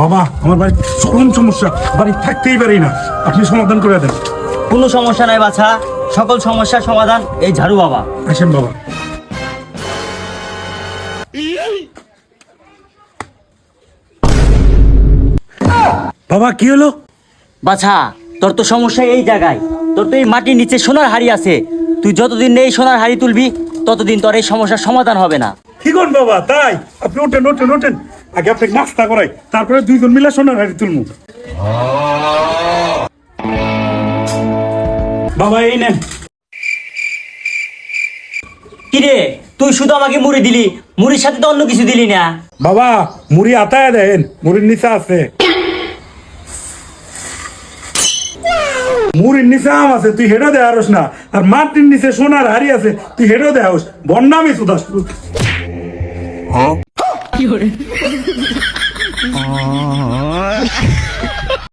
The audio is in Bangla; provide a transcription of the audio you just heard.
বাবা আমার বাড়ি চরম সমস্যা, বাড়ি থাকতেই পারি না, আপনি সমাধান করে দেন। কোনো সমস্যা নাই বাছা, সকল সমস্যার সমাধান এই ঝাড়ু বাবা। আসেন বাবা। বাবা কি হলো? বাছা, তোর তো সমস্যা এই জায়গায়। তোর তো এই মাটির নিচে সোনার হাড়ি আছে। তুই যতদিন এই সোনার হাড়ি তুলবি ততদিন তোর এই সমস্যার সমাধান হবে না। কি কোন বাবা, তাই? আপনি ওঠেন ওঠেন ওঠেন, আগে আপনাকে নাস্তা করাই, তারপরে দুইজন মিলে সোনার হাড়ি তুলমু। বাবা এই নেন। কিরে, তুই শুধু আমাকে মুড়ি দিলি, মুড়ির সাথে তো অন্য কিছু দিলি না। বাবা মুড়ি আতায় দেন, মুড়ির নিচে আছে। মুড়ির নিচে আম আছে, তুই হেডো দেয়ারস না। আর মাটির নিচে সোনার হাড়ি আছে, তুই হেডো দেয়াস। বন্যামি সুদাস। কি